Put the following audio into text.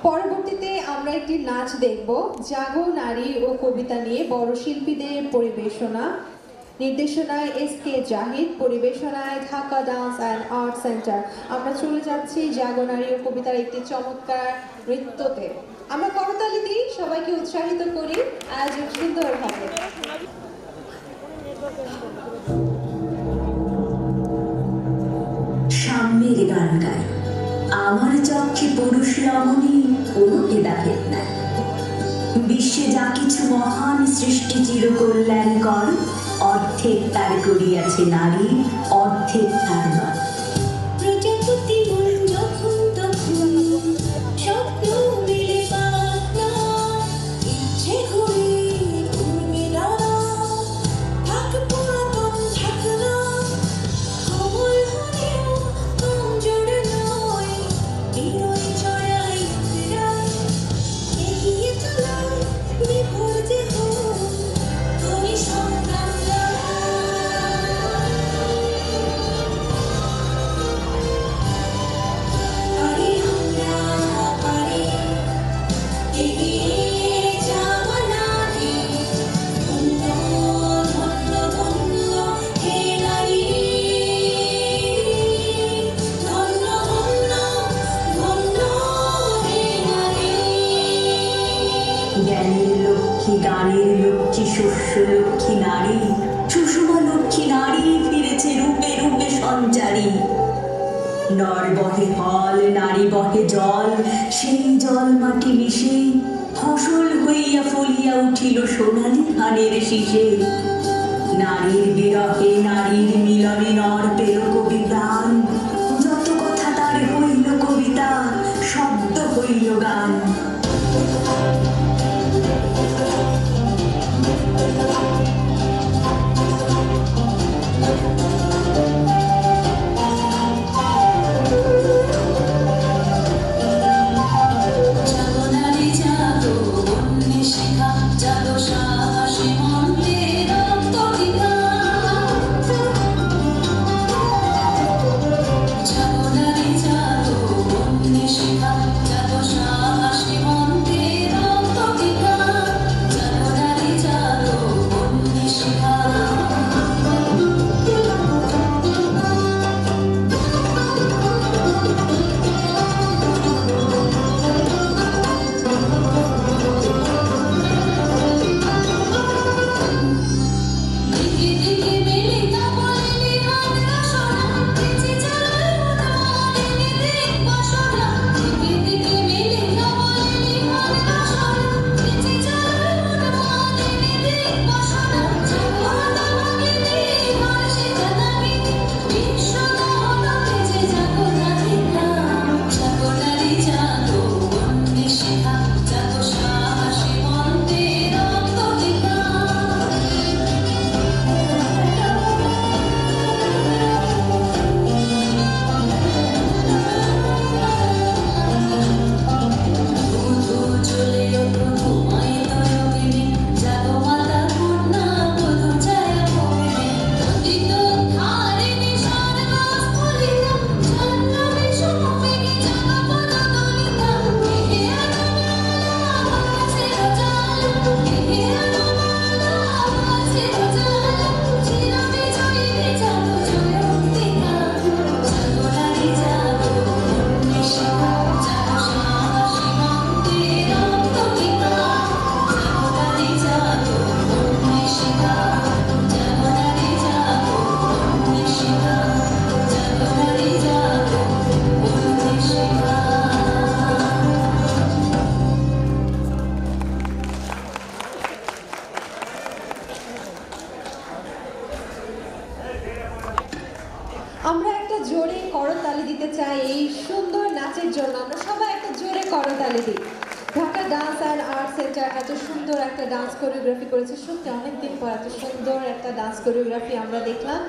পরবর্তীতে আমরা একটি নাচ দেখব জাগো নারী ও কবিতা নিয়ে বড় শিল্পীদের পরিবেশনা। নির্দেশনায় এস.কে. জাহিদ, পরিবেশনায় Dhaka dance and art centre. আমরা চলে যাচ্ছি জাগো নারী ও কবিতার একটি চমৎকার নৃত্যতে। আমরা করতালি দিই, সবাইকে উৎসাহিত করি আয়োজন সুন্দরভাবে। সাম্যের গান গাই, আমার চক্ষে পুরুষ রমণী কোনো ভেদাভেদ নাই। বিশ্বে যা কিছু মহান সৃষ্টি চিরকল্যাণ কর, অর্ধেক তার করিয়াছে নারী, অর্ধেক তার নয়। প্রজাপতি মন যখন তখন স্বপ্ন মেলে বাঁধা, ইচ্ছে করে ঘুরবে দাঁড়া, থাক পুরাতন থাকনা, খবর হলেও কমজোর নয়, বিনয় চড়াই ফেরায়, এগিয়ে চলার বিফল যে হোক, তুমি সংগ্রাম পারি আমরা পারি, এগিয়ে যাওয়া নারী, ধন্য ধন্য ধন্য হে নারী, ধন্য ধন্য ধন্য হে নারী। জ্ঞানের লক্ষ্মী, গানের লক্ষ্মী, শস্য লক্ষ্মী নারী, সুষমা লক্ষ্মী নারী ফিরেছে রূপে রূপে সঞ্চারী। নর বহে ফল, নারী বহে জল, সেই জল মাটি মিশে ফসল হইয়া ফলিয়া উঠিল সোনালি ধানের শীষে। নারীর বিরহে নারীর মিলনে নর পেল কবি প্রাণ, যত কথা তার হইল কবিতা, শব্দ হইল গান। জাগো নারী জাগো, বন্যে শিখা, জাগো সাহসী মন্ত্রে রক্ত পিতা। জাগো নারী জাগো, বন্যে শিখা, জাগো সাহসী মন্ত্রে রক্ত পিতা। জাগো নারী জাগো, বন্যে শিখা। দিকে দিকে মেলে কাপড়ে হাত রসনা, বেঁচে চলার মতো আনেনে দেখ বাসনা। দিকে দিকে মেলে কাপড়ে হাত রসনা, বেঁচে চলার মতো আনেনে দেখ বাসনা। জাগো তোমাকে ঘর সে জানাবি, বিশ্ব দহন বেঁচে জাগো রাধিকা। জাগো নারী জাগো, বন্যে শিখা, জাগো সাহসী মন্ত্রে রক্ত টিকা। ধূ চলে ওঠো তোমায় তরঙ্গিনী, জাগো মাতা পূর্ণা বধূ ছায়া ভগিনী। নন্দিত ধারিণী সর্বস্থলিতা, জাহ্নবী সমবেগে জাগো পদদলিতা। হে অনুমালা আছে রজাল, হে অনুমালা আছে রজাল, চির বিজয়ী জাগো জয়ন্তিকা। জাগো নারী জাগো, বন্যে শিখা, জাগো সাহসী মন্ত্রে রক্ত টিকা। জাগো নারী জাগো, বন্যে শিখা, জাগো নারী জাগো, বন্যে শিখা, জাগো নারী জাগো, বন্যে শিখা। আমরা একটা জোরে করতালি দিতে চাই এই সুন্দর নাচের জন্য। আমরা সবাই একটা জোরে করতালি দিই। Dhaka dance and art centre এত সুন্দর একটা ডান্স কোরিওগ্রাফি করেছে, সত্যি অনেকদিন পর এত সুন্দর একটা ডান্স কোরিওগ্রাফি আমরা দেখলাম।